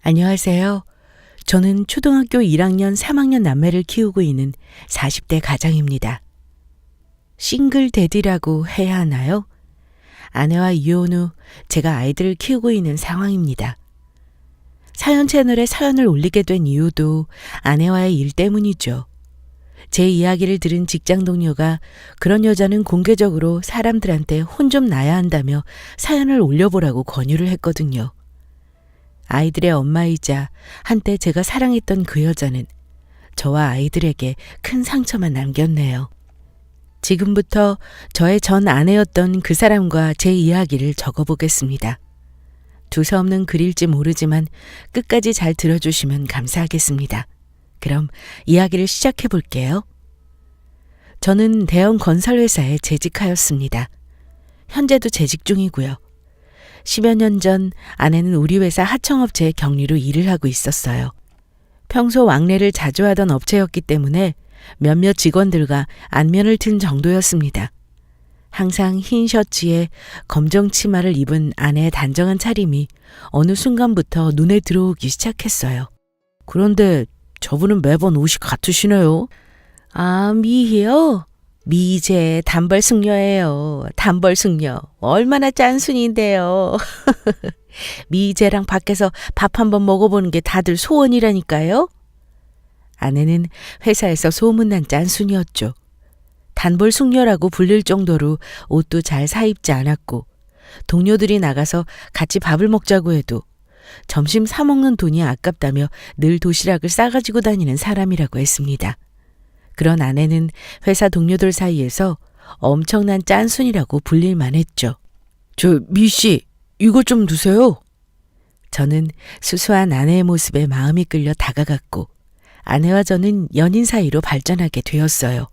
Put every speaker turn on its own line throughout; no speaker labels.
안녕하세요. 저는 초등학교 1학년 3학년 남매를 키우고 있는 40대 가장입니다. 싱글 데디라고 해야 하나요? 아내와 이혼 후 제가 아이들을 키우고 있는 상황입니다. 사연 채널에 사연을 올리게 된 이유도 아내와의 일 때문이죠. 제 이야기를 들은 직장 동료가 그런 여자는 공개적으로 사람들한테 혼 좀 나야 한다며 사연을 올려보라고 권유를 했거든요. 아이들의 엄마이자 한때 제가 사랑했던 그 여자는 저와 아이들에게 큰 상처만 남겼네요. 지금부터 저의 전 아내였던 그 사람과 제 이야기를 적어보겠습니다. 두서없는 글일지 모르지만 끝까지 잘 들어주시면 감사하겠습니다. 그럼 이야기를 시작해 볼게요. 저는 대형 건설회사에 재직하였습니다. 현재도 재직 중이고요. 10여 년 전 아내는 우리 회사 하청업체에 격리로 일을 하고 있었어요. 평소 왕래를 자주 하던 업체였기 때문에 몇몇 직원들과 안면을 튼 정도였습니다. 항상 흰 셔츠에 검정 치마를 입은 아내의 단정한 차림이 어느 순간부터 눈에 들어오기 시작했어요. 그런데 저분은 매번 옷이 같으시네요. 아, 미희요? 미제 단벌 숙녀예요. 단벌 숙녀. 얼마나 짠순인데요. 미제랑 밖에서 밥 한번 먹어보는 게 다들 소원이라니까요. 아내는 회사에서 소문난 짠순이었죠. 단벌 숙녀라고 불릴 정도로 옷도 잘 사입지 않았고 동료들이 나가서 같이 밥을 먹자고 해도 점심 사 먹는 돈이 아깝다며 늘 도시락을 싸가지고 다니는 사람이라고 했습니다. 그런 아내는 회사 동료들 사이에서 엄청난 짠순이라고 불릴만 했죠. 미씨, 이거 좀 드세요. 저는 수수한 아내의 모습에 마음이 끌려 다가갔고 아내와 저는 연인 사이로 발전하게 되었어요.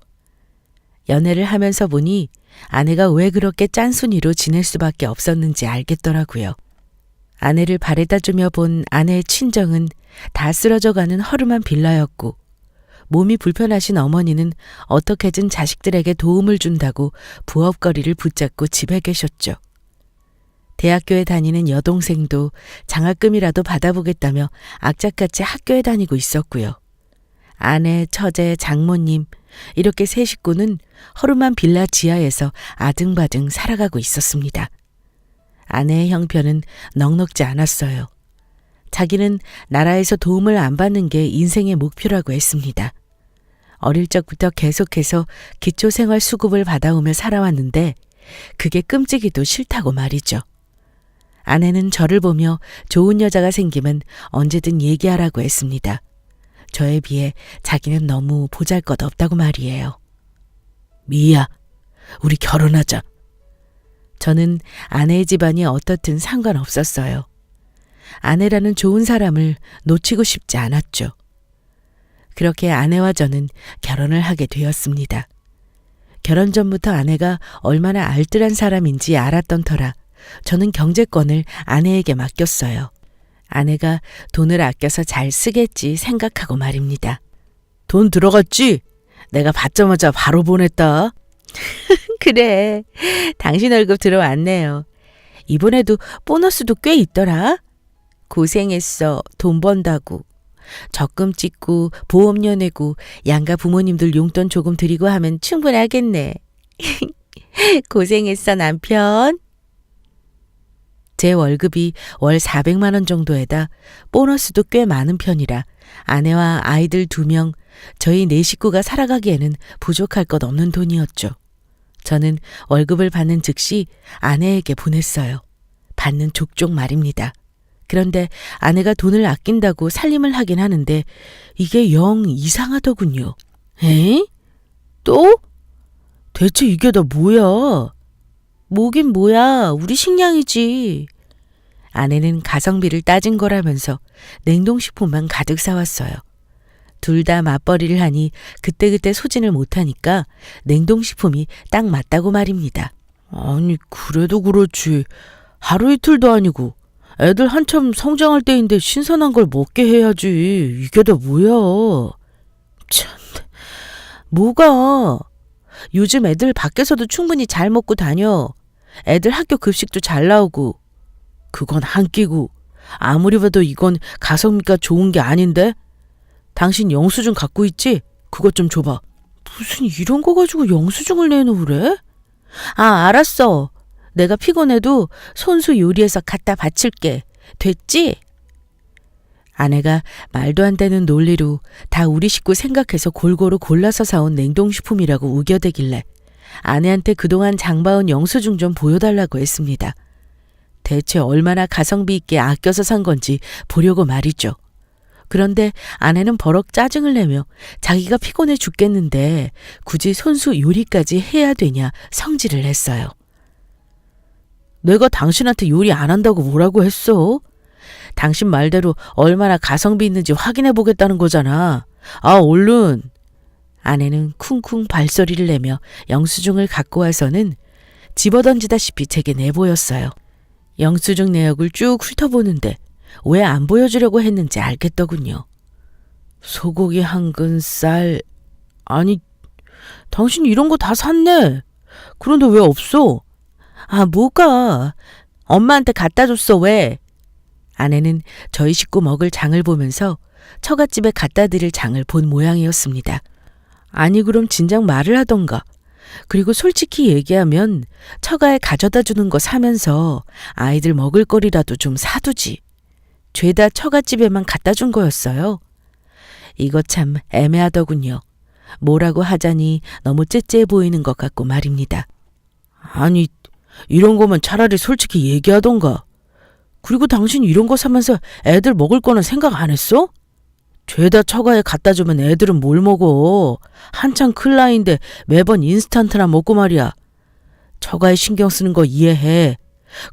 연애를 하면서 보니 아내가 왜 그렇게 짠순이로 지낼 수밖에 없었는지 알겠더라고요. 아내를 바래다 주며 본 아내의 친정은 다 쓰러져가는 허름한 빌라였고 몸이 불편하신 어머니는 어떻게든 자식들에게 도움을 준다고 부업거리를 붙잡고 집에 계셨죠. 대학교에 다니는 여동생도 장학금이라도 받아보겠다며 악착같이 학교에 다니고 있었고요. 아내, 처제, 장모님 이렇게 세 식구는 허름한 빌라 지하에서 아등바등 살아가고 있었습니다. 아내의 형편은 넉넉지 않았어요. 자기는 나라에서 도움을 안 받는 게 인생의 목표라고 했습니다. 어릴 적부터 계속해서 기초생활수급을 받아오며 살아왔는데 그게 끔찍이도 싫다고 말이죠. 아내는 저를 보며 좋은 여자가 생기면 언제든 얘기하라고 했습니다. 저에 비해 자기는 너무 보잘것없다고 말이에요. 미희야, 우리 결혼하자. 저는 아내의 집안이 어떻든 상관없었어요. 아내라는 좋은 사람을 놓치고 싶지 않았죠. 그렇게 아내와 저는 결혼을 하게 되었습니다. 결혼 전부터 아내가 얼마나 알뜰한 사람인지 알았던 터라 저는 경제권을 아내에게 맡겼어요. 아내가 돈을 아껴서 잘 쓰겠지 생각하고 말입니다. 돈 들어갔지? 내가 받자마자 바로 보냈다. 그래, 당신 월급 들어왔네요. 이번에도 보너스도 꽤 있더라. 고생했어, 돈 번다고. 적금 찍고 보험료 내고 양가 부모님들 용돈 조금 드리고 하면 충분하겠네. 고생했어, 남편. 제 월급이 월 400만 원 정도에다 보너스도 꽤 많은 편이라 아내와 아이들 2명, 저희 4식구가 살아가기에는 부족할 것 없는 돈이었죠. 저는 월급을 받는 즉시 아내에게 보냈어요. 받는 족족 말입니다. 그런데 아내가 돈을 아낀다고 살림을 하긴 하는데 이게 영 이상하더군요. 에? 또? 대체 이게 다 뭐야? 뭐긴 뭐야, 우리 식량이지. 아내는 가성비를 따진 거라면서 냉동식품만 가득 사왔어요. 둘 다 맞벌이를 하니 그때그때 소진을 못하니까 냉동식품이 딱 맞다고 말입니다. 아니, 그래도 그렇지. 하루 이틀도 아니고 애들 한참 성장할 때인데 신선한 걸 먹게 해야지. 이게 다 뭐야. 참, 뭐가. 요즘 애들 밖에서도 충분히 잘 먹고 다녀. 애들 학교 급식도 잘 나오고. 그건 한 끼고 아무리 봐도 이건 가성비가 좋은 게 아닌데? 당신 영수증 갖고 있지? 그것 좀 줘봐. 무슨 이런 거 가지고 영수증을 내놓으래? 아, 알았어. 내가 피곤해도 손수 요리해서 갖다 바칠게. 됐지? 아내가 말도 안 되는 논리로 다 우리 식구 생각해서 골고루 골라서 사온 냉동식품이라고 우겨대길래 아내한테 그동안 장봐온 영수증 좀 보여달라고 했습니다. 대체 얼마나 가성비 있게 아껴서 산 건지 보려고 말이죠. 그런데 아내는 버럭 짜증을 내며 자기가 피곤해 죽겠는데 굳이 손수 요리까지 해야 되냐 성질을 했어요. 내가 당신한테 요리 안 한다고 뭐라고 했어? 당신 말대로 얼마나 가성비 있는지 확인해 보겠다는 거잖아. 아, 얼른. 아내는 쿵쿵 발소리를 내며 영수증을 갖고 와서는 집어던지다시피 제게 내보였어요. 영수증 내역을 쭉 훑어보는데 왜 안 보여주려고 했는지 알겠더군요. 소고기 한 근, 쌀... 아니, 당신 이런 거 다 샀네. 그런데 왜 없어? 아, 뭐가? 엄마한테 갖다 줬어, 왜? 아내는 저희 식구 먹을 장을 보면서 처갓집에 갖다 드릴 장을 본 모양이었습니다. 아니, 그럼 진작 말을 하던가. 그리고 솔직히 얘기하면 처가에 가져다 주는 거 사면서 아이들 먹을 거리라도 좀 사두지. 죄다 처갓집에만 갖다 준 거였어요. 이거 참 애매하더군요. 뭐라고 하자니 너무 째째해 보이는 것 같고 말입니다. 아니, 이런 거면 차라리 솔직히 얘기하던가. 그리고 당신 이런 거 사면서 애들 먹을 거는 생각 안 했어? 죄다 처가에 갖다 주면 애들은 뭘 먹어. 한창 클 나이인데 매번 인스턴트나 먹고 말이야. 처가에 신경 쓰는 거 이해해.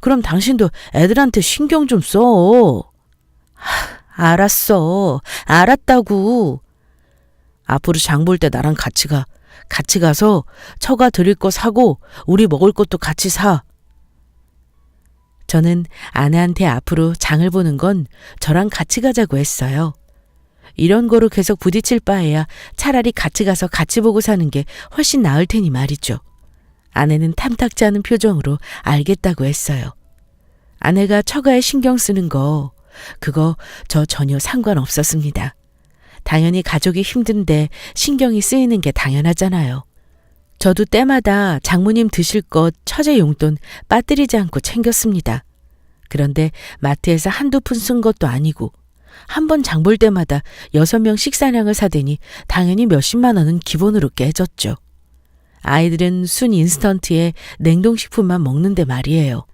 그럼 당신도 애들한테 신경 좀 써. 알았어. 알았다고. 앞으로 장 볼 때 나랑 같이 가. 같이 가서 처가 드릴 거 사고 우리 먹을 것도 같이 사. 저는 아내한테 앞으로 장을 보는 건 저랑 같이 가자고 했어요. 이런 거로 계속 부딪힐 바에야 차라리 같이 가서 같이 보고 사는 게 훨씬 나을 테니 말이죠. 아내는 탐탁지 않은 표정으로 알겠다고 했어요. 아내가 처가에 신경 쓰는 거, 그거 저 전혀 상관없었습니다. 당연히 가족이 힘든데 신경이 쓰이는 게 당연하잖아요. 저도 때마다 장모님 드실 것 처제 용돈 빠뜨리지 않고 챙겼습니다. 그런데 마트에서 한두 푼 쓴 것도 아니고 한 번 장 볼 때마다 6명 식사량을 사대니 당연히 몇십만 원은 기본으로 깨졌죠. 아이들은 순 인스턴트에 냉동식품만 먹는데 말이에요.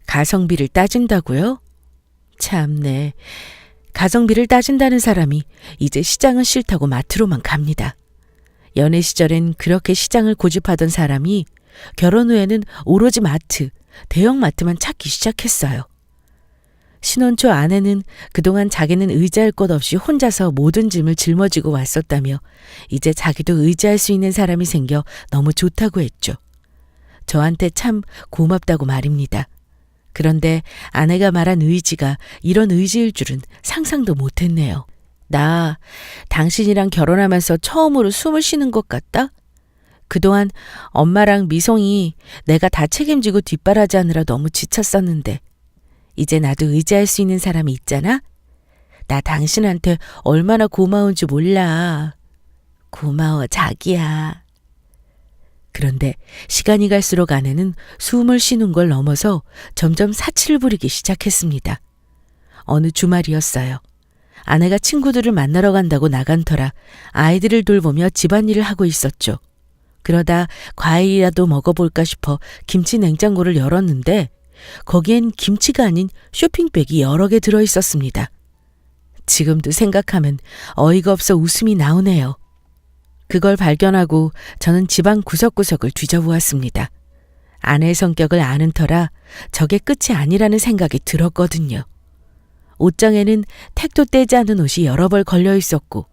가성비를 따진다고요? 참네. 가성비를 따진다는 사람이 이제 시장은 싫다고 마트로만 갑니다. 연애 시절엔 그렇게 시장을 고집하던 사람이 결혼 후에는 오로지 마트, 대형마트만 찾기 시작했어요. 신혼 초 아내는 그동안 자기는 의지할 것 없이 혼자서 모든 짐을 짊어지고 왔었다며 이제 자기도 의지할 수 있는 사람이 생겨 너무 좋다고 했죠. 저한테 참 고맙다고 말입니다. 그런데 아내가 말한 의지가 이런 의지일 줄은 상상도 못했네요. 나 당신이랑 결혼하면서 처음으로 숨을 쉬는 것 같다? 그동안 엄마랑 미송이 내가 다 책임지고 뒷바라지하느라 너무 지쳤었는데 이제 나도 의지할 수 있는 사람이 있잖아? 나 당신한테 얼마나 고마운 줄 몰라. 고마워, 자기야. 그런데 시간이 갈수록 아내는 숨을 쉬는 걸 넘어서 점점 사치를 부리기 시작했습니다. 어느 주말이었어요. 아내가 친구들을 만나러 간다고 나간 터라 아이들을 돌보며 집안일을 하고 있었죠. 그러다 과일이라도 먹어볼까 싶어 김치 냉장고를 열었는데 거기엔 김치가 아닌 쇼핑백이 여러 개 들어있었습니다. 지금도 생각하면 어이가 없어 웃음이 나오네요. 그걸 발견하고 저는 집안 구석구석을 뒤져보았습니다. 아내의 성격을 아는 터라 저게 끝이 아니라는 생각이 들었거든요. 옷장에는 택도 떼지 않은 옷이 여러 벌 걸려 있었고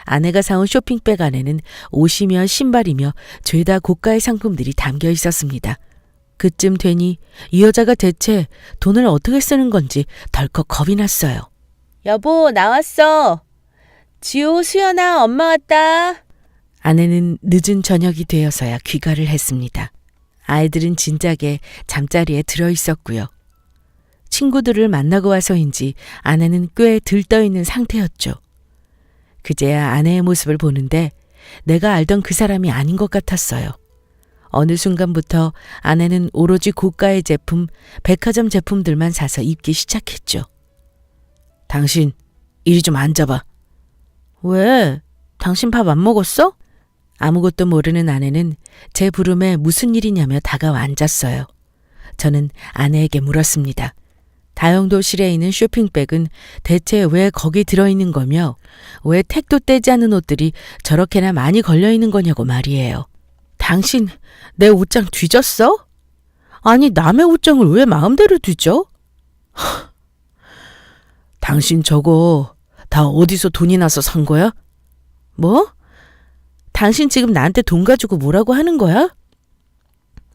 아내가 사온 쇼핑백 안에는 옷이며 신발이며 죄다 고가의 상품들이 담겨 있었습니다. 그쯤 되니 이 여자가 대체 돈을 어떻게 쓰는 건지 덜컥 겁이 났어요. 여보, 나왔어. 지호, 수연아, 엄마 왔다. 아내는 늦은 저녁이 되어서야 귀가를 했습니다. 아이들은 진작에 잠자리에 들어 있었고요. 친구들을 만나고 와서인지 아내는 꽤 들떠있는 상태였죠. 그제야 아내의 모습을 보는데 내가 알던 그 사람이 아닌 것 같았어요. 어느 순간부터 아내는 오로지 고가의 제품, 백화점 제품들만 사서 입기 시작했죠. 당신, 이리 좀 앉아봐. 왜? 당신 밥 안 먹었어? 아무것도 모르는 아내는 제 부름에 무슨 일이냐며 다가와 앉았어요. 저는 아내에게 물었습니다. 다용도실에 있는 쇼핑백은 대체 왜 거기 들어있는 거며 왜 택도 떼지 않은 옷들이 저렇게나 많이 걸려있는 거냐고 말이에요. 당신 내 옷장 뒤졌어? 아니 남의 옷장을 왜 마음대로 뒤져? 당신 저거 다 어디서 돈이 나서 산 거야? 뭐? 당신 지금 나한테 돈 가지고 뭐라고 하는 거야?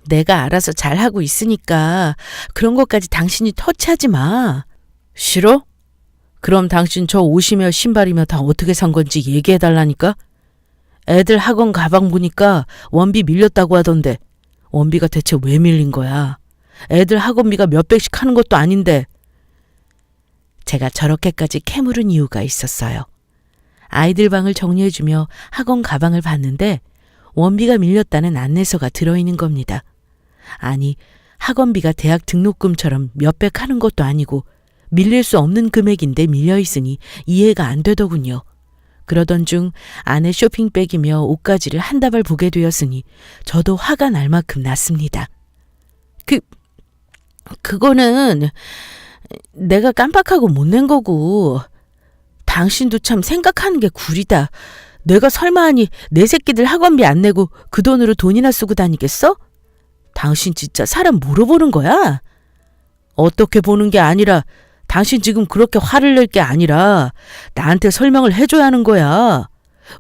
내가 알아서 잘하고 있으니까 그런 것까지 당신이 터치하지 마. 싫어? 그럼 당신 저 옷이며 신발이며 다 어떻게 산 건지 얘기해달라니까? 애들 학원 가방 보니까 원비 밀렸다고 하던데 원비가 대체 왜 밀린 거야? 애들 학원비가 몇백씩 하는 것도 아닌데. 제가 저렇게까지 캐물은 이유가 있었어요. 아이들 방을 정리해주며 학원 가방을 봤는데 원비가 밀렸다는 안내서가 들어있는 겁니다. 아니, 학원비가 대학 등록금처럼 몇백 하는 것도 아니고 밀릴 수 없는 금액인데 밀려있으니 이해가 안 되더군요. 그러던 중 아내 쇼핑백이며 옷가지를 한 다발 보게 되었으니 저도 화가 날 만큼 났습니다. 그거는 내가 깜빡하고 못 낸 거고 당신도 참 생각하는 게 구리다. 내가 설마 하니 내 새끼들 학원비 안 내고 그 돈으로 돈이나 쓰고 다니겠어? 당신 진짜 사람 뭐로 보는 거야? 어떻게 보는 게 아니라 당신 지금 그렇게 화를 낼 게 아니라 나한테 설명을 해줘야 하는 거야.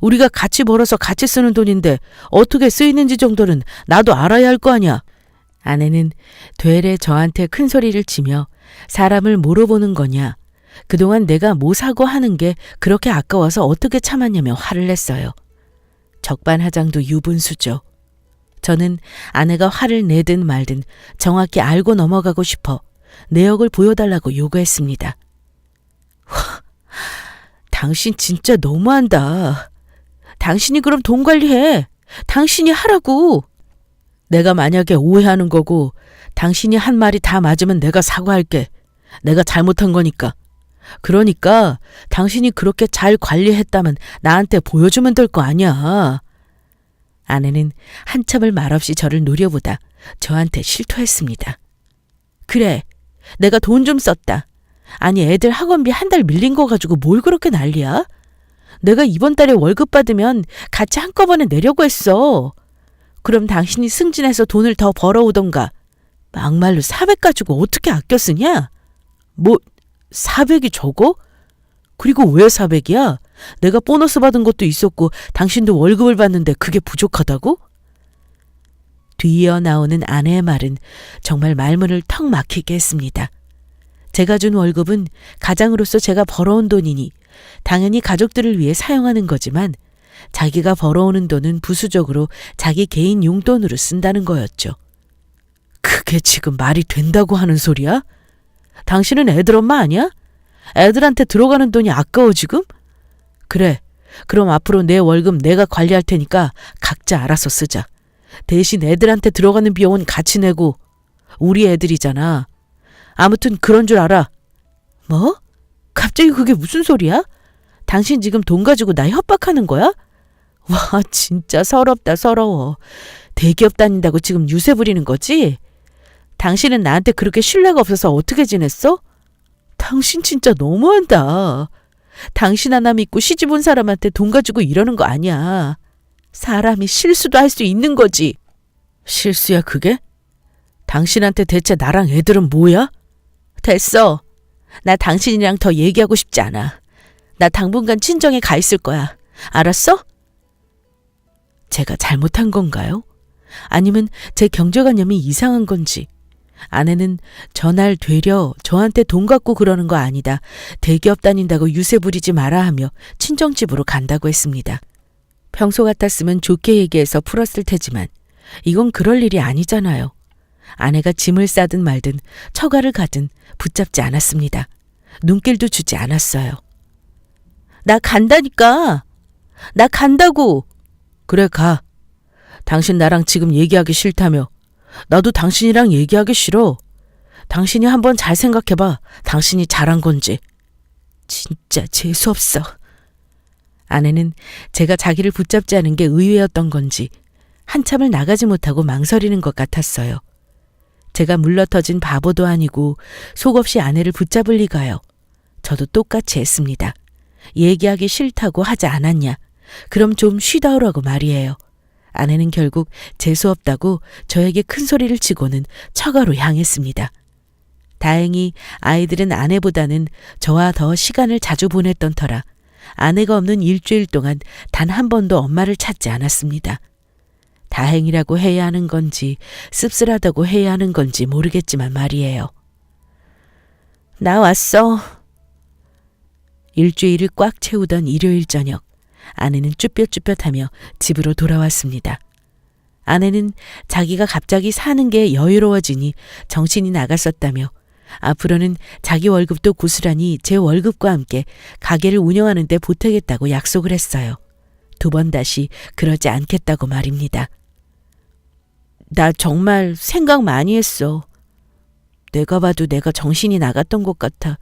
우리가 같이 벌어서 같이 쓰는 돈인데 어떻게 쓰이는지 정도는 나도 알아야 할 거 아니야. 아내는 되레 저한테 큰 소리를 치며 사람을 뭐로 보는 거냐. 그동안 내가 뭐 사고 하는 게 그렇게 아까워서 어떻게 참았냐며 화를 냈어요. 적반하장도 유분수죠. 저는 아내가 화를 내든 말든 정확히 알고 넘어가고 싶어 내역을 보여달라고 요구했습니다. 와, 당신 진짜 너무한다. 당신이 그럼 돈 관리해. 당신이 하라고. 내가 만약에 오해하는 거고 당신이 한 말이 다 맞으면 내가 사과할게. 내가 잘못한 거니까. 그러니까 당신이 그렇게 잘 관리했다면 나한테 보여주면 될 거 아니야. 아내는 한참을 말없이 저를 노려보다 저한테 실토했습니다. 그래, 내가 돈 좀 썼다. 아니 애들 학원비 한 달 밀린 거 가지고 뭘 그렇게 난리야? 내가 이번 달에 월급 받으면 같이 한꺼번에 내려고 했어. 그럼 당신이 승진해서 돈을 더 벌어오던가. 막말로 400 가지고 어떻게 아껴 쓰냐? 뭐 400이 적어? 그리고 왜 400이야? 내가 보너스 받은 것도 있었고 당신도 월급을 받는데 그게 부족하다고? 뒤이어 나오는 아내의 말은 정말 말문을 턱 막히게 했습니다. 제가 준 월급은 가장으로서 제가 벌어온 돈이니 당연히 가족들을 위해 사용하는 거지만 자기가 벌어오는 돈은 부수적으로 자기 개인 용돈으로 쓴다는 거였죠. 그게 지금 말이 된다고 하는 소리야? 당신은 애들 엄마 아니야? 애들한테 들어가는 돈이 아까워 지금? 그래, 그럼 앞으로 내 월급 내가 관리할 테니까 각자 알아서 쓰자. 대신 애들한테 들어가는 비용은 같이 내고 우리 애들이잖아. 아무튼 그런 줄 알아. 뭐? 갑자기 그게 무슨 소리야? 당신 지금 돈 가지고 나 협박하는 거야? 와, 진짜 서럽다 서러워. 대기업 다닌다고 지금 유세 부리는 거지? 당신은 나한테 그렇게 신뢰가 없어서 어떻게 지냈어? 당신 진짜 너무한다. 당신 하나 믿고 시집 온 사람한테 돈 가지고 이러는 거 아니야. 사람이 실수도 할 수 있는 거지. 실수야 그게? 당신한테 대체 나랑 애들은 뭐야? 됐어. 나 당신이랑 더 얘기하고 싶지 않아. 나 당분간 친정에 가 있을 거야. 알았어? 제가 잘못한 건가요? 아니면 제 경제관념이 이상한 건지. 아내는 전날 되려 저한테 돈 갖고 그러는 거 아니다. 대기업 다닌다고 유세 부리지 마라 하며 친정집으로 간다고 했습니다. 평소 같았으면 좋게 얘기해서 풀었을 테지만 이건 그럴 일이 아니잖아요. 아내가 짐을 싸든 말든 처가를 가든 붙잡지 않았습니다. 눈길도 주지 않았어요. 나 간다니까. 나 간다고. 그래, 가. 당신 나랑 지금 얘기하기 싫다며. 나도 당신이랑 얘기하기 싫어. 당신이 한번 잘 생각해봐. 당신이 잘한 건지. 진짜 재수없어. 아내는 제가 자기를 붙잡지 않은 게 의외였던 건지 한참을 나가지 못하고 망설이는 것 같았어요. 제가 물러터진 바보도 아니고 속없이 아내를 붙잡을 리가요. 저도 똑같이 했습니다. 얘기하기 싫다고 하지 않았냐. 그럼 좀 쉬다 오라고 말이에요. 아내는 결국 재수없다고 저에게 큰 소리를 치고는 처가로 향했습니다. 다행히 아이들은 아내보다는 저와 더 시간을 자주 보냈던 터라 아내가 없는 일주일 동안 단 한 번도 엄마를 찾지 않았습니다. 다행이라고 해야 하는 건지 씁쓸하다고 해야 하는 건지 모르겠지만 말이에요. 나 왔어. 일주일을 꽉 채우던 일요일 저녁, 아내는 쭈뼛쭈뼛하며 집으로 돌아왔습니다. 아내는 자기가 갑자기 사는 게 여유로워지니 정신이 나갔었다며 앞으로는 자기 월급도 고스란히 제 월급과 함께 가게를 운영하는 데 보태겠다고 약속을 했어요. 두 번 다시 그러지 않겠다고 말입니다. 나 정말 생각 많이 했어. 내가 봐도 내가 정신이 나갔던 것 같아.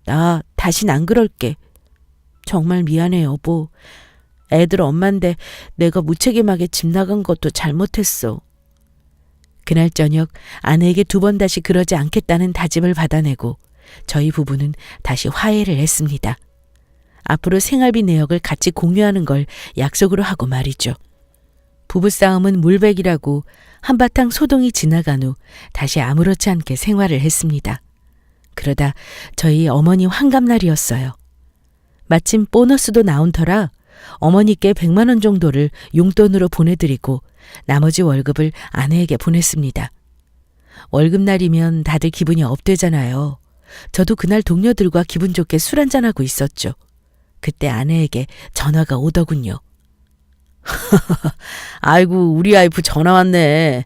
나 다신 안 그럴게. 정말 미안해, 여보. 애들 엄마인데 내가 무책임하게 집 나간 것도 잘못했어. 그날 저녁 아내에게 두 번 다시 그러지 않겠다는 다짐을 받아내고 저희 부부는 다시 화해를 했습니다. 앞으로 생활비 내역을 같이 공유하는 걸 약속으로 하고 말이죠. 부부싸움은 물백이라고 한바탕 소동이 지나간 후 다시 아무렇지 않게 생활을 했습니다. 그러다 저희 어머니 환갑날이었어요. 마침 보너스도 나온 터라 어머니께 100만 원 정도를 용돈으로 보내드리고 나머지 월급을 아내에게 보냈습니다. 월급날이면 다들 기분이 업되잖아요. 저도 그날 동료들과 기분 좋게 술 한잔하고 있었죠. 그때 아내에게 전화가 오더군요. 아이고, 우리 와이프 전화 왔네.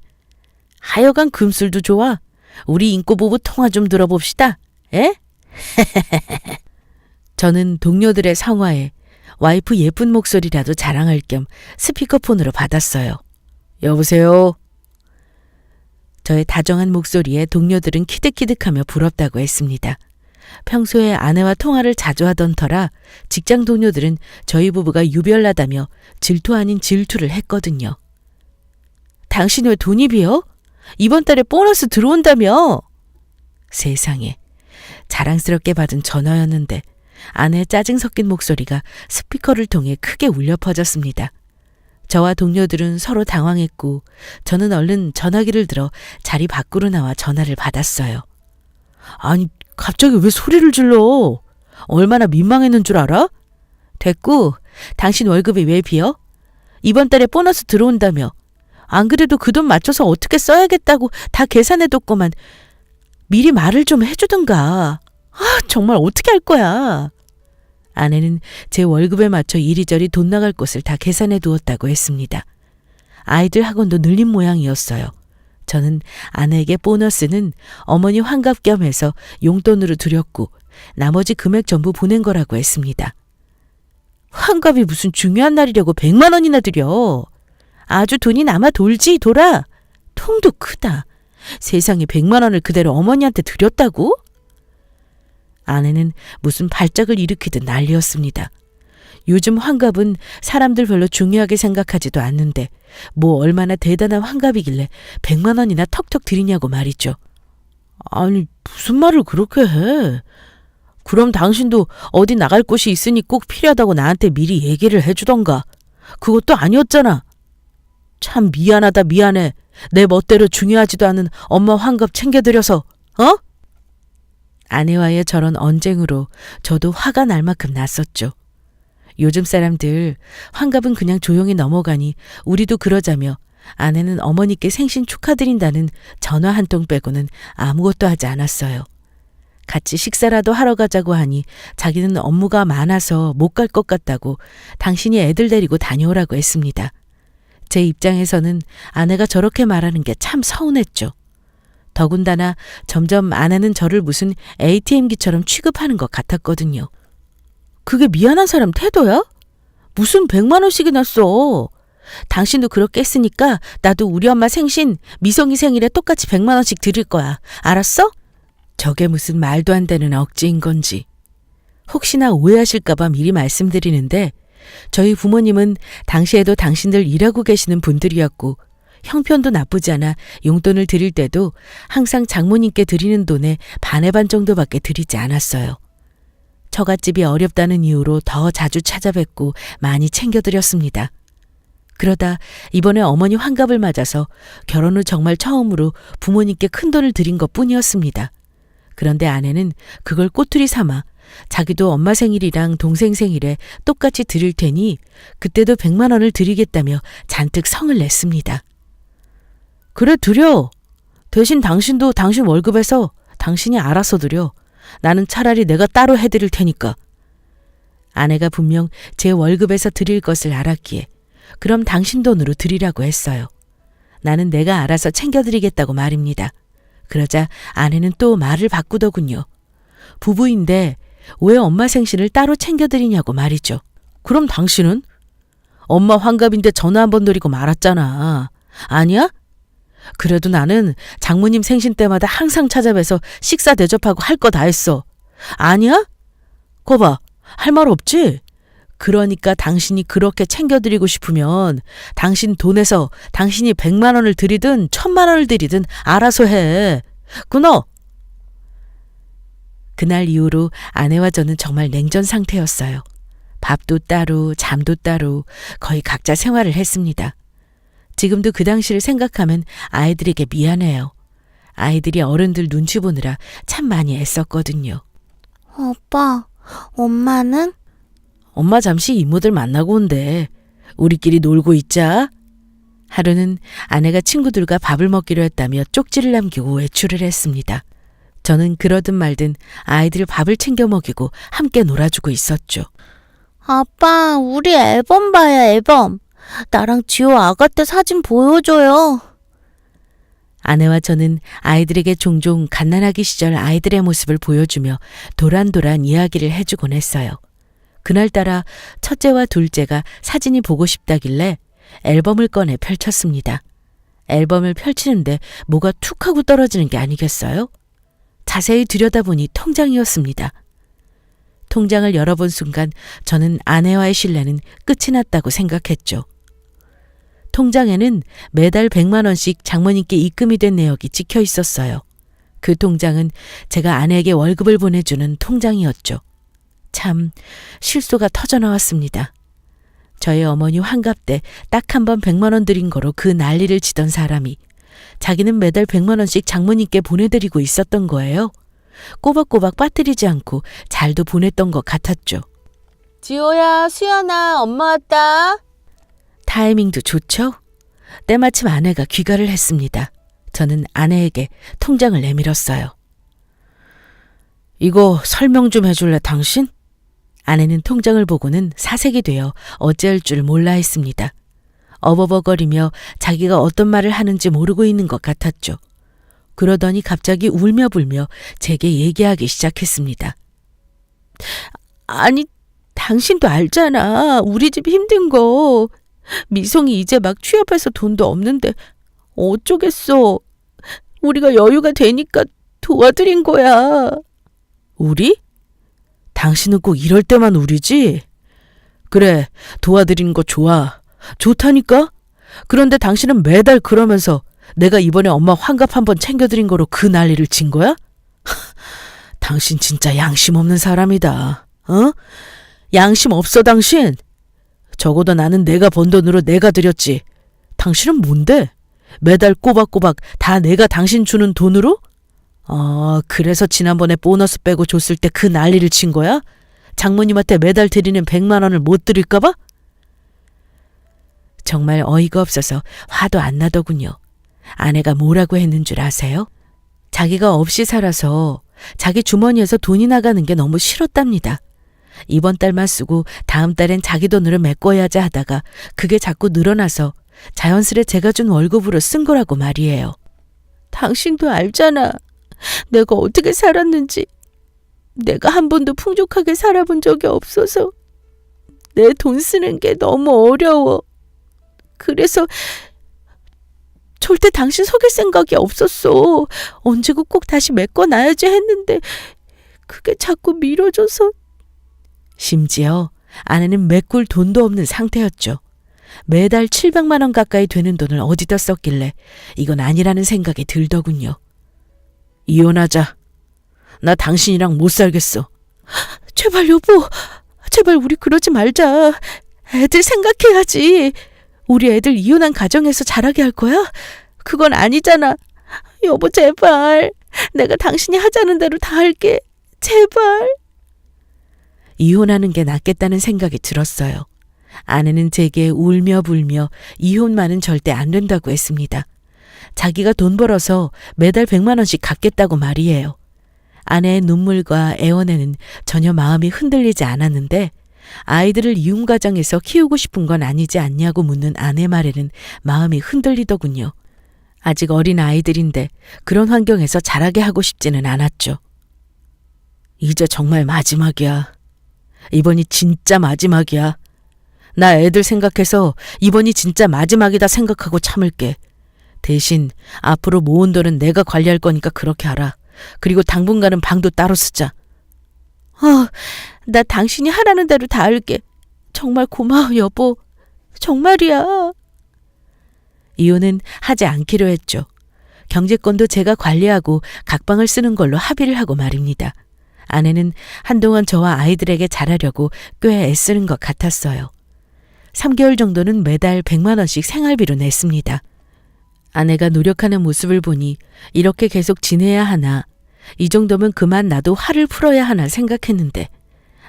하여간 금술도 좋아. 우리 인꼬부부 통화 좀 들어봅시다. 에? 저는 동료들의 성화에 와이프 예쁜 목소리라도 자랑할 겸 스피커폰으로 받았어요. 여보세요? 저의 다정한 목소리에 동료들은 키득키득하며 부럽다고 했습니다. 평소에 아내와 통화를 자주 하던 터라 직장 동료들은 저희 부부가 유별나다며 질투 아닌 질투를 했거든요. 당신 왜 돈이 비어? 이번 달에 보너스 들어온다며? 세상에, 자랑스럽게 받은 전화였는데 아내의 짜증 섞인 목소리가 스피커를 통해 크게 울려 퍼졌습니다. 저와 동료들은 서로 당황했고 저는 얼른 전화기를 들어 자리 밖으로 나와 전화를 받았어요. 아니, 갑자기 왜 소리를 질러? 얼마나 민망했는 줄 알아? 됐고, 당신 월급이 왜 비어? 이번 달에 보너스 들어온다며. 안 그래도 그 돈 맞춰서 어떻게 써야겠다고 다 계산해뒀구만. 미리 말을 좀 해주든가. 아, 정말 어떻게 할 거야. 아내는 제 월급에 맞춰 이리저리 돈 나갈 곳을 다 계산해 두었다고 했습니다. 아이들 학원도 늘린 모양이었어요. 저는 아내에게 보너스는 어머니 환갑 겸 해서 용돈으로 드렸고 나머지 금액 전부 보낸 거라고 했습니다. 환갑이 무슨 중요한 날이라고 100만 원이나 드려. 아주 돈이 남아 돌지 돌아. 통도 크다. 세상에 100만 원을 그대로 어머니한테 드렸다고? 아내는 무슨 발작을 일으키듯 난리였습니다. 요즘 환갑은 사람들 별로 중요하게 생각하지도 않는데 뭐 얼마나 대단한 환갑이길래 100만 원이나 턱턱 드리냐고 말이죠. 아니, 무슨 말을 그렇게 해. 그럼 당신도 어디 나갈 곳이 있으니 꼭 필요하다고 나한테 미리 얘기를 해주던가. 그것도 아니었잖아. 참 미안하다, 미안해. 내 멋대로 중요하지도 않은 엄마 환갑 챙겨드려서, 어? 아내와의 저런 언쟁으로 저도 화가 날 만큼 났었죠. 요즘 사람들 환갑은 그냥 조용히 넘어가니 우리도 그러자며 아내는 어머니께 생신 축하드린다는 전화 한 통 빼고는 아무것도 하지 않았어요. 같이 식사라도 하러 가자고 하니 자기는 업무가 많아서 못 갈 것 같다고 당신이 애들 데리고 다녀오라고 했습니다. 제 입장에서는 아내가 저렇게 말하는 게 참 서운했죠. 더군다나 점점 아내는 저를 무슨 ATM기처럼 취급하는 것 같았거든요. 그게 미안한 사람 태도야? 무슨 100만 원씩이나 써. 당신도 그렇게 했으니까 나도 우리 엄마 생신 미성이 생일에 똑같이 100만 원씩 드릴 거야. 알았어? 저게 무슨 말도 안 되는 억지인 건지. 혹시나 오해하실까 봐 미리 말씀드리는데 저희 부모님은 당시에도 당신들 일하고 계시는 분들이었고 형편도 나쁘지 않아 용돈을 드릴 때도 항상 장모님께 드리는 돈의 반의 반 정도밖에 드리지 않았어요. 처갓집이 어렵다는 이유로 더 자주 찾아뵙고 많이 챙겨드렸습니다. 그러다 이번에 어머니 환갑을 맞아서 결혼 후 정말 처음으로 부모님께 큰돈을 드린 것뿐이었습니다. 그런데 아내는 그걸 꼬투리 삼아 자기도 엄마 생일이랑 동생 생일에 똑같이 드릴 테니 그때도 100만 원을 드리겠다며 잔뜩 성을 냈습니다. 그래 드려. 대신 당신도 당신 월급에서 당신이 알아서 드려. 나는 차라리 내가 따로 해드릴 테니까. 아내가 분명 제 월급에서 드릴 것을 알았기에 그럼 당신 돈으로 드리라고 했어요. 나는 내가 알아서 챙겨드리겠다고 말입니다. 그러자 아내는 또 말을 바꾸더군요. 부부인데 왜 엄마 생신을 따로 챙겨드리냐고 말이죠. 그럼 당신은? 엄마 환갑인데 전화 한 번 드리고 말았잖아. 아니야? 그래도 나는 장모님 생신 때마다 항상 찾아뵈서 식사 대접하고 할 거 다 했어. 아니야? 거봐, 할 말 없지? 그러니까 당신이 그렇게 챙겨드리고 싶으면 당신 돈에서 당신이 100만 원을 드리든 1000만 원을 드리든 알아서 해. 끊어! 그날 이후로 아내와 저는 정말 냉전 상태였어요. 밥도 따로 잠도 따로 거의 각자 생활을 했습니다. 지금도 그 당시를 생각하면 아이들에게 미안해요. 아이들이 어른들 눈치 보느라 참 많이 애썼거든요.
오빠, 엄마는?
엄마 잠시 이모들 만나고 온대. 우리끼리 놀고 있자. 하루는 아내가 친구들과 밥을 먹기로 했다며 쪽지를 남기고 외출을 했습니다. 저는 그러든 말든 아이들 밥을 챙겨 먹이고 함께 놀아주고 있었죠.
아빠, 우리 앨범 봐요, 앨범. 나랑 지호 아가 때 사진 보여줘요.
아내와 저는 아이들에게 종종 갓난아기 시절 아이들의 모습을 보여주며 도란도란 이야기를 해주곤 했어요. 그날따라 첫째와 둘째가 사진이 보고 싶다길래 앨범을 꺼내 펼쳤습니다. 앨범을 펼치는데 뭐가 툭 하고 떨어지는 게 아니겠어요? 자세히 들여다보니 통장이었습니다. 통장을 열어본 순간 저는 아내와의 신뢰는 끝이 났다고 생각했죠. 통장에는 매달 100만 원씩 장모님께 입금이 된 내역이 찍혀 있었어요. 그 통장은 제가 아내에게 월급을 보내주는 통장이었죠. 참 실소가 터져나왔습니다. 저희 어머니 환갑 때 딱 한 번 100만 원 드린 거로 그 난리를 치던 사람이 자기는 매달 100만 원씩 장모님께 보내드리고 있었던 거예요. 꼬박꼬박 빠뜨리지 않고 잘도 보냈던 것 같았죠.
지호야, 수연아, 엄마 왔다.
타이밍도 좋죠? 때마침 아내가 귀가를 했습니다. 저는 아내에게 통장을 내밀었어요. 이거 설명 좀 해줄래 당신? 아내는 통장을 보고는 사색이 되어 어찌할 줄 몰라 했습니다. 어버버거리며 자기가 어떤 말을 하는지 모르고 있는 것 같았죠. 그러더니 갑자기 울며 불며 제게 얘기하기 시작했습니다. 아니, 당신도 알잖아. 우리 집 힘든 거. 미성이 이제 막 취업해서 돈도 없는데 어쩌겠어. 우리가 여유가 되니까 도와드린 거야. 우리? 당신은 꼭 이럴 때만 우리지? 그래, 도와드리는 거 좋아. 좋다니까? 그런데 당신은 매달 그러면서 내가 이번에 엄마 환갑 한번 챙겨드린 거로 그 난리를 친 거야? 당신 진짜 양심 없는 사람이다. 어? 양심 없어 당신? 적어도 나는 내가 번 돈으로 내가 드렸지. 당신은 뭔데? 매달 꼬박꼬박 다 내가 당신 주는 돈으로? 그래서 지난번에 보너스 빼고 줬을 때 그 난리를 친 거야? 장모님한테 매달 드리는 100만 원을 못 드릴까 봐? 정말 어이가 없어서 화도 안 나더군요. 아내가 뭐라고 했는 줄 아세요? 자기가 없이 살아서 자기 주머니에서 돈이 나가는 게 너무 싫었답니다. 이번 달만 쓰고 다음 달엔 자기 돈으로 메꿔야지 하다가 그게 자꾸 늘어나서 자연스레 제가 준 월급으로 쓴 거라고 말이에요. 당신도 알잖아. 내가 어떻게 살았는지. 내가 한 번도 풍족하게 살아본 적이 없어서 내 돈 쓰는 게 너무 어려워. 그래서 절대 당신 속일 생각이 없었어. 언제고 꼭 다시 메꿔놔야지 했는데 그게 자꾸 미뤄져서. 심지어 아내는 메꿀 돈도 없는 상태였죠. 매달 700만 원 가까이 되는 돈을 어디다 썼길래 이건 아니라는 생각이 들더군요. 이혼하자. 나 당신이랑 못 살겠어. 제발 여보. 제발 우리 그러지 말자. 애들 생각해야지. 우리 애들 이혼한 가정에서 자라게 할 거야? 그건 아니잖아. 여보 제발. 내가 당신이 하자는 대로 다 할게. 제발. 이혼하는 게 낫겠다는 생각이 들었어요. 아내는 제게 울며 불며 이혼만은 절대 안 된다고 했습니다. 자기가 돈 벌어서 매달 100만 원씩 갚겠다고 말이에요. 아내의 눈물과 애원에는 전혀 마음이 흔들리지 않았는데 아이들을 이혼 가정에서 키우고 싶은 건 아니지 않냐고 묻는 아내 말에는 마음이 흔들리더군요. 아직 어린 아이들인데 그런 환경에서 자라게 하고 싶지는 않았죠. 이제 정말 마지막이야. 이번이 진짜 마지막이야. 나 애들 생각해서 이번이 진짜 마지막이다 생각하고 참을게. 대신 앞으로 모은 돈은 내가 관리할 거니까 그렇게 하라. 그리고 당분간은 방도 따로 쓰자. 나 당신이 하라는 대로 다 할게. 정말 고마워 여보. 정말이야. 이혼은 하지 않기로 했죠. 경제권도 제가 관리하고 각방을 쓰는 걸로 합의를 하고 말입니다. 아내는 한동안 저와 아이들에게 잘하려고 꽤 애쓰는 것 같았어요. 3개월 정도는 매달 100만 원씩 생활비로 냈습니다. 아내가 노력하는 모습을 보니 이렇게 계속 지내야 하나, 이 정도면 그만 나도 화를 풀어야 하나 생각했는데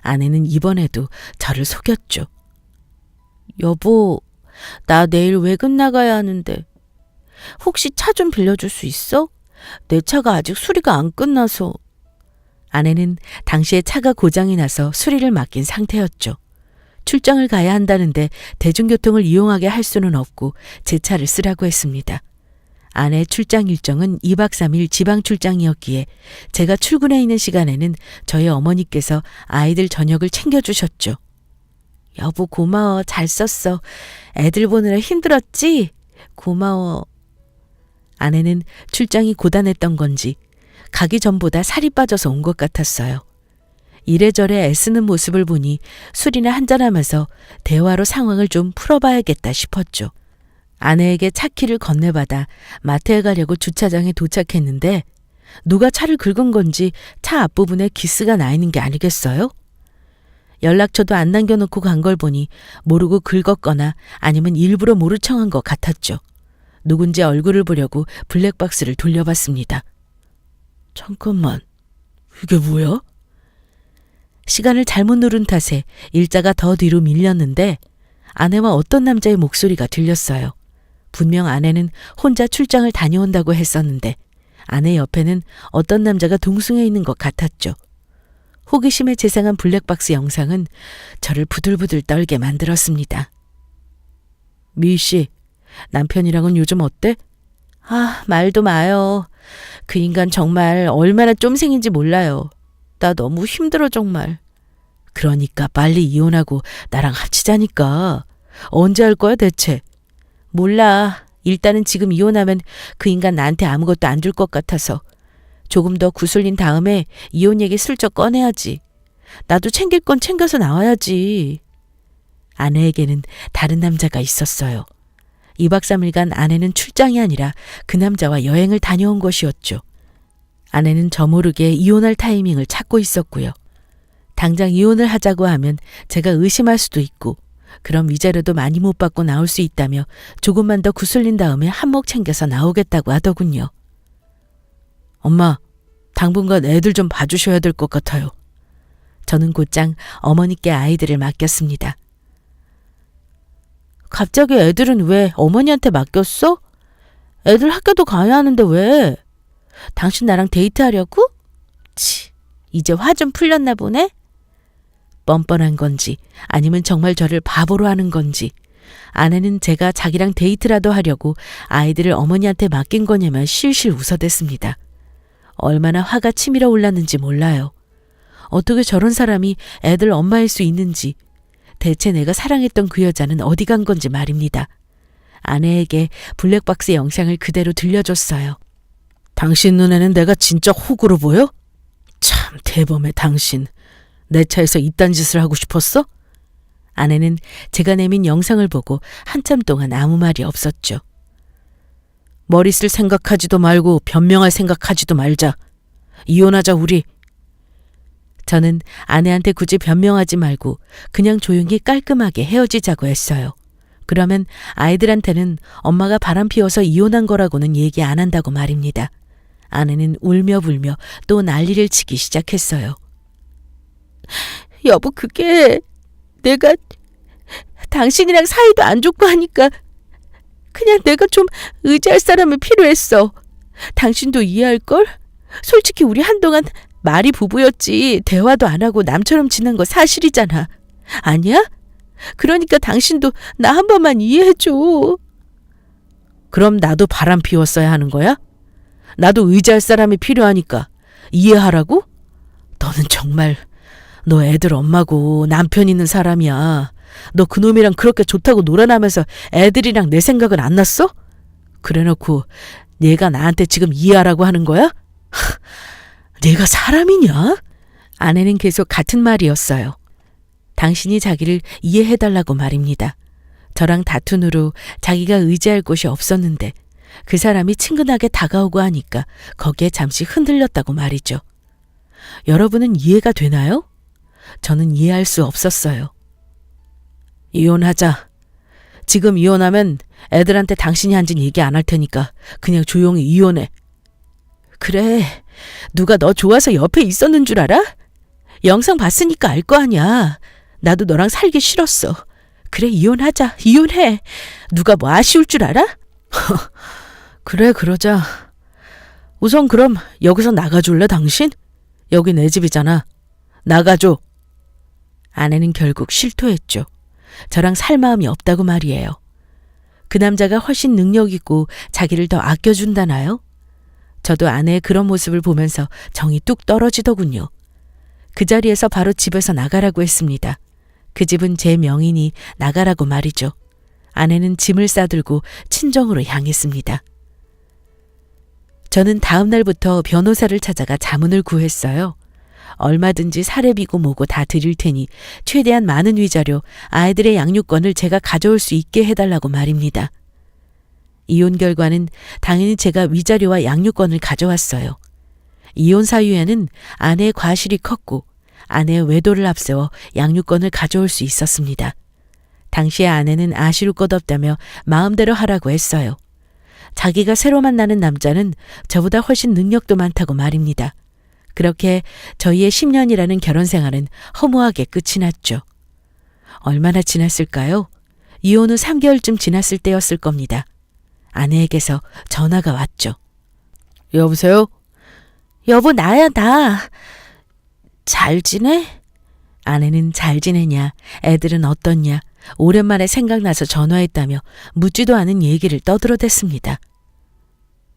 아내는 이번에도 저를 속였죠. 여보, 나 내일 외근 나가야 하는데 혹시 차 좀 빌려줄 수 있어? 내 차가 아직 수리가 안 끝나서. 아내는 당시에 차가 고장이 나서 수리를 맡긴 상태였죠. 출장을 가야 한다는데 대중교통을 이용하게 할 수는 없고 제 차를 쓰라고 했습니다. 아내 출장 일정은 2박 3일 지방 출장이었기에 제가 출근해 있는 시간에는 저희 어머니께서 아이들 저녁을 챙겨주셨죠. 여보 고마워. 잘 썼어. 애들 보느라 힘들었지? 고마워. 아내는 출장이 고단했던 건지 가기 전보다 살이 빠져서 온 것 같았어요. 이래저래 애쓰는 모습을 보니 술이나 한잔하면서 대화로 상황을 좀 풀어봐야겠다 싶었죠. 아내에게 차키를 건네받아 마트에 가려고 주차장에 도착했는데 누가 차를 긁은 건지 차 앞부분에 기스가 나 있는 게 아니겠어요? 연락처도 안 남겨놓고 간 걸 보니 모르고 긁었거나 아니면 일부러 모른 척한 것 같았죠. 누군지 얼굴을 보려고 블랙박스를 돌려봤습니다. 잠깐만, 이게 뭐야? 시간을 잘못 누른 탓에 일자가 더 뒤로 밀렸는데 아내와 어떤 남자의 목소리가 들렸어요. 분명 아내는 혼자 출장을 다녀온다고 했었는데 아내 옆에는 어떤 남자가 동승해 있는 것 같았죠. 호기심에 재생한 블랙박스 영상은 저를 부들부들 떨게 만들었습니다. 미 씨, 남편이랑은 요즘 어때? 말도 마요. 그 인간 정말 얼마나 쫌생인지 몰라요. 나 너무 힘들어 정말. 그러니까 빨리 이혼하고 나랑 합치자니까. 언제 할 거야 대체? 몰라. 일단은 지금 이혼하면 그 인간 나한테 아무것도 안 줄 것 같아서. 조금 더 구슬린 다음에 이혼 얘기 슬쩍 꺼내야지. 나도 챙길 건 챙겨서 나와야지. 아내에게는 다른 남자가 있었어요. 2박 3일간 아내는 출장이 아니라 그 남자와 여행을 다녀온 것이었죠. 아내는 저 모르게 이혼할 타이밍을 찾고 있었고요. 당장 이혼을 하자고 하면 제가 의심할 수도 있고 그럼 위자료도 많이 못 받고 나올 수 있다며 조금만 더 구슬린 다음에 한몫 챙겨서 나오겠다고 하더군요. 엄마, 당분간 애들 좀 봐주셔야 될 것 같아요. 저는 곧장 어머니께 아이들을 맡겼습니다. 갑자기 애들은 왜 어머니한테 맡겼어? 애들 학교도 가야 하는데 왜? 당신 나랑 데이트하려고? 이제 화 좀 풀렸나 보네? 뻔뻔한 건지 아니면 정말 저를 바보로 하는 건지 아내는 제가 자기랑 데이트라도 하려고 아이들을 어머니한테 맡긴 거냐며 실실 웃어댔습니다. 얼마나 화가 치밀어 올랐는지 몰라요. 어떻게 저런 사람이 애들 엄마일 수 있는지, 대체 내가 사랑했던 그 여자는 어디 간 건지 말입니다. 아내에게 블랙박스 영상을 그대로 들려줬어요. 당신 눈에는 내가 진짜 호구로 보여? 참 대범해 당신. 내 차에서 이딴 짓을 하고 싶었어? 아내는 제가 내민 영상을 보고 한참 동안 아무 말이 없었죠. 머리 쓸 생각하지도 말고 변명할 생각하지도 말자. 이혼하자 우리. 저는 아내한테 굳이 변명하지 말고 그냥 조용히 깔끔하게 헤어지자고 했어요. 그러면 아이들한테는 엄마가 바람 피워서 이혼한 거라고는 얘기 안 한다고 말입니다. 아내는 울며 불며 또 난리를 치기 시작했어요. 여보, 그게 내가 당신이랑 사이도 안 좋고 하니까 그냥 내가 좀 의지할 사람이 필요했어. 당신도 이해할걸? 솔직히 우리 한동안 말이 부부였지 대화도 안 하고 남처럼 지낸 거 사실이잖아. 아니야? 그러니까 당신도 나 한 번만 이해해줘. 그럼 나도 바람 피웠어야 하는 거야? 나도 의지할 사람이 필요하니까 이해하라고? 너는 정말 너 애들 엄마고 남편 있는 사람이야. 너 그놈이랑 그렇게 좋다고 놀아나면서 애들이랑 내 생각은 안 났어? 그래놓고 얘가 나한테 지금 이해하라고 하는 거야? 내가 사람이냐? 아내는 계속 같은 말이었어요. 당신이 자기를 이해해달라고 말입니다. 저랑 다툰 후로 자기가 의지할 곳이 없었는데 그 사람이 친근하게 다가오고 하니까 거기에 잠시 흔들렸다고 말이죠. 여러분은 이해가 되나요? 저는 이해할 수 없었어요. 이혼하자. 지금 이혼하면 애들한테 당신이 한 짓 얘기 안 할 테니까 그냥 조용히 이혼해. 그래, 누가 너 좋아서 옆에 있었는 줄 알아? 영상 봤으니까 알 거 아니야. 나도 너랑 살기 싫었어. 그래, 이혼하자. 이혼해. 누가 뭐 아쉬울 줄 알아? 그래, 그러자. 우선 그럼 여기서 나가줄래, 당신? 여기 내 집이잖아. 나가줘. 아내는 결국 실토했죠. 저랑 살 마음이 없다고 말이에요. 그 남자가 훨씬 능력 있고 자기를 더 아껴준다나요? 저도 아내의 그런 모습을 보면서 정이 뚝 떨어지더군요. 그 자리에서 바로 집에서 나가라고 했습니다. 그 집은 제 명의니 나가라고 말이죠. 아내는 짐을 싸들고 친정으로 향했습니다. 저는 다음 날부터 변호사를 찾아가 자문을 구했어요. 얼마든지 사례비고 뭐고 다 드릴 테니 최대한 많은 위자료, 아이들의 양육권을 제가 가져올 수 있게 해달라고 말입니다. 이혼 결과는 당연히 제가 위자료와 양육권을 가져왔어요. 이혼 사유에는 아내의 과실이 컸고 아내의 외도를 앞세워 양육권을 가져올 수 있었습니다. 당시에 아내는 아쉬울 것 없다며 마음대로 하라고 했어요. 자기가 새로 만나는 남자는 저보다 훨씬 능력도 많다고 말입니다. 그렇게 저희의 10년이라는 결혼 생활은 허무하게 끝이 났죠. 얼마나 지났을까요? 이혼 후 3개월쯤 지났을 때였을 겁니다. 아내에게서 전화가 왔죠. 여보세요? 여보, 나야, 나. 잘 지내? 아내는 잘 지내냐, 애들은 어떻냐, 오랜만에 생각나서 전화했다며 묻지도 않은 얘기를 떠들어댔습니다.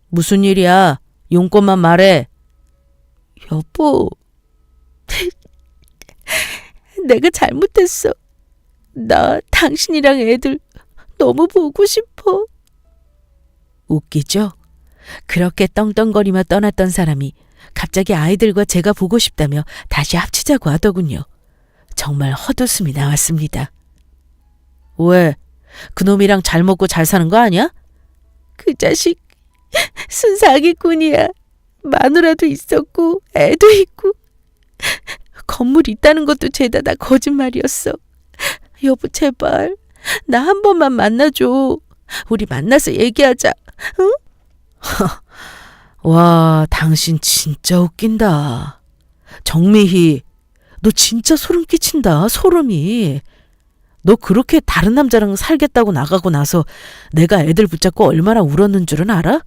무슨 일이야? 용건만 말해. 여보, 내가 잘못했어. 나 당신이랑 애들 너무 보고 싶어. 웃기죠? 그렇게 떵떵거리며 떠났던 사람이 갑자기 아이들과 제가 보고 싶다며 다시 합치자고 하더군요. 정말 헛웃음이 나왔습니다. 왜? 그놈이랑 잘 먹고 잘 사는 거 아니야? 그 자식 순사기꾼이야. 마누라도 있었고 애도 있고 건물 있다는 것도 죄다 다 거짓말이었어. 여보, 제발 나 한 번만 만나줘. 우리 만나서 얘기하자. 응? 와, 당신 진짜 웃긴다. 정미희, 너 진짜 소름 끼친다. 소름이. 너 그렇게 다른 남자랑 살겠다고 나가고 나서 내가 애들 붙잡고 얼마나 울었는 줄은 알아?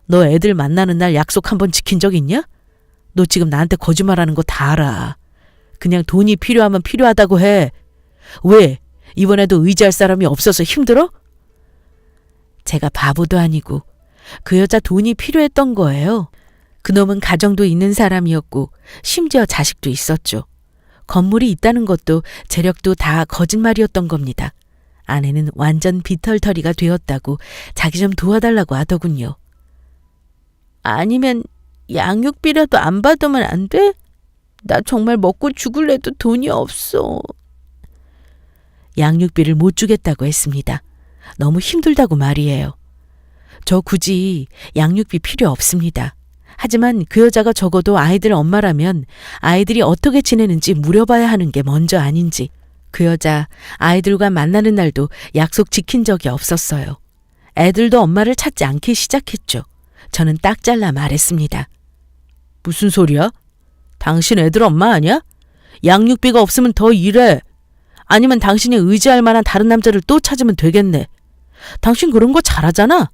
너 애들 만나는 날 약속 한 번 지킨 적 있냐? 너 지금 나한테 거짓말하는 거 다 알아. 그냥 돈이 필요하면 필요하다고 해. 왜? 이번에도 의지할 사람이 없어서 힘들어? 제가 바보도 아니고 그 여자 돈이 필요했던 거예요. 그놈은 가정도 있는 사람이었고 심지어 자식도 있었죠. 건물이 있다는 것도 재력도 다 거짓말이었던 겁니다. 아내는 완전 비털터리가 되었다고 자기 좀 도와달라고 하더군요. 아니면 양육비라도 안 받으면 안 돼? 나 정말 먹고 죽을래도 돈이 없어. 양육비를 못 주겠다고 했습니다. 너무 힘들다고 말이에요. 저 굳이 양육비 필요 없습니다. 하지만 그 여자가 적어도 아이들 엄마라면 아이들이 어떻게 지내는지 물어봐야 하는 게 먼저 아닌지. 그 여자 아이들과 만나는 날도 약속 지킨 적이 없었어요. 애들도 엄마를 찾지 않기 시작했죠. 저는 딱 잘라 말했습니다. 무슨 소리야? 당신 애들 엄마 아니야? 양육비가 없으면 더 일해. 아니면 당신이 의지할 만한 다른 남자를 또 찾으면 되겠네. 당신 그런 거 잘하잖아.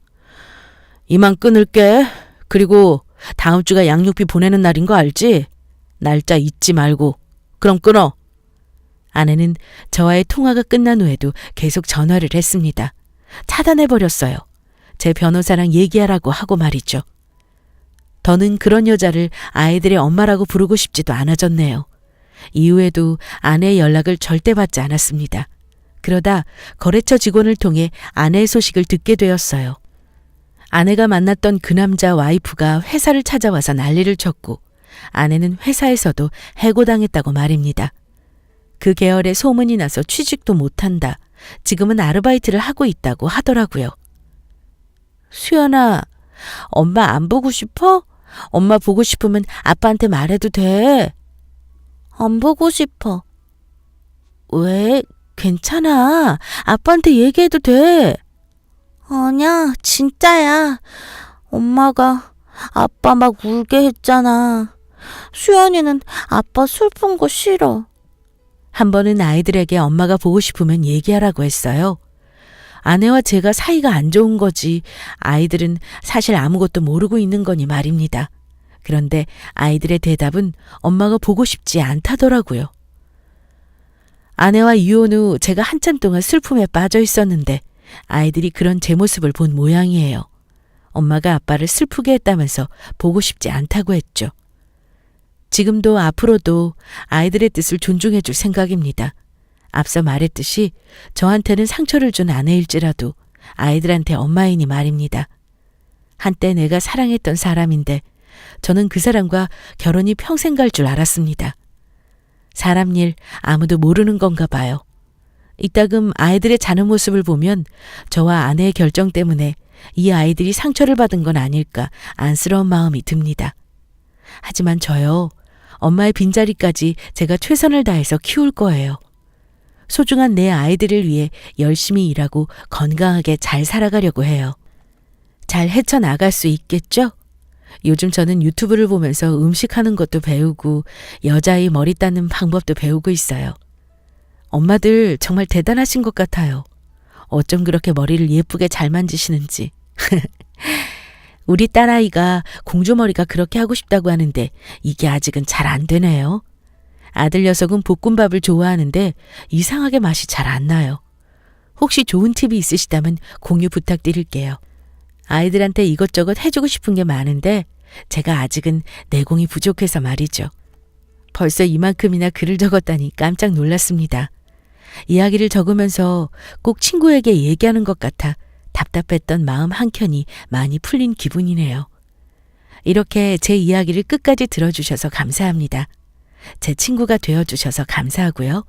이만 끊을게. 그리고 다음 주가 양육비 보내는 날인 거 알지? 날짜 잊지 말고. 그럼 끊어. 아내는 저와의 통화가 끝난 후에도 계속 전화를 했습니다. 차단해버렸어요. 제 변호사랑 얘기하라고 하고 말이죠. 더는 그런 여자를 아이들의 엄마라고 부르고 싶지도 않아졌네요. 이후에도 아내의 연락을 절대 받지 않았습니다. 그러다 거래처 직원을 통해 아내의 소식을 듣게 되었어요. 아내가 만났던 그 남자 와이프가 회사를 찾아와서 난리를 쳤고 아내는 회사에서도 해고당했다고 말입니다. 그 계열에 소문이 나서 취직도 못한다. 지금은 아르바이트를 하고 있다고 하더라고요. 수연아, 엄마 안 보고 싶어? 엄마 보고 싶으면 아빠한테 말해도 돼. 안 보고 싶어. 왜? 괜찮아. 아빠한테 얘기해도 돼. 아니야, 진짜야. 엄마가 아빠 막 울게 했잖아. 수연이는 아빠 슬픈 거 싫어. 한 번은 아이들에게 엄마가 보고 싶으면 얘기하라고 했어요. 아내와 제가 사이가 안 좋은 거지 아이들은 사실 아무것도 모르고 있는 거니 말입니다. 그런데 아이들의 대답은 엄마가 보고 싶지 않다더라고요. 아내와 이혼 후 제가 한참 동안 슬픔에 빠져 있었는데 아이들이 그런 제 모습을 본 모양이에요. 엄마가 아빠를 슬프게 했다면서 보고 싶지 않다고 했죠. 지금도 앞으로도 아이들의 뜻을 존중해 줄 생각입니다. 앞서 말했듯이 저한테는 상처를 준 아내일지라도 아이들한테 엄마이니 말입니다. 한때 내가 사랑했던 사람인데 저는 그 사람과 결혼이 평생 갈 줄 알았습니다. 사람 일 아무도 모르는 건가 봐요. 이따금 아이들의 자는 모습을 보면 저와 아내의 결정 때문에 이 아이들이 상처를 받은 건 아닐까 안쓰러운 마음이 듭니다. 하지만 저요, 엄마의 빈자리까지 제가 최선을 다해서 키울 거예요. 소중한 내 아이들을 위해 열심히 일하고 건강하게 잘 살아가려고 해요. 잘 헤쳐나갈 수 있겠죠? 요즘 저는 유튜브를 보면서 음식하는 것도 배우고 여자아이 머리 따는 방법도 배우고 있어요. 엄마들 정말 대단하신 것 같아요. 어쩜 그렇게 머리를 예쁘게 잘 만지시는지. 우리 딸아이가 공주머리가 그렇게 하고 싶다고 하는데 이게 아직은 잘 안 되네요. 아들 녀석은 볶음밥을 좋아하는데 이상하게 맛이 잘 안 나요. 혹시 좋은 팁이 있으시다면 공유 부탁드릴게요. 아이들한테 이것저것 해주고 싶은 게 많은데 제가 아직은 내공이 부족해서 말이죠. 벌써 이만큼이나 글을 적었다니 깜짝 놀랐습니다. 이야기를 적으면서 꼭 친구에게 얘기하는 것 같아 답답했던 마음 한켠이 많이 풀린 기분이네요. 이렇게 제 이야기를 끝까지 들어주셔서 감사합니다. 제 친구가 되어주셔서 감사하고요.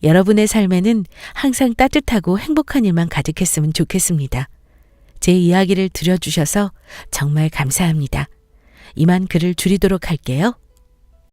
여러분의 삶에는 항상 따뜻하고 행복한 일만 가득했으면 좋겠습니다. 제 이야기를 들려주셔서 정말 감사합니다. 이만 글을 줄이도록 할게요.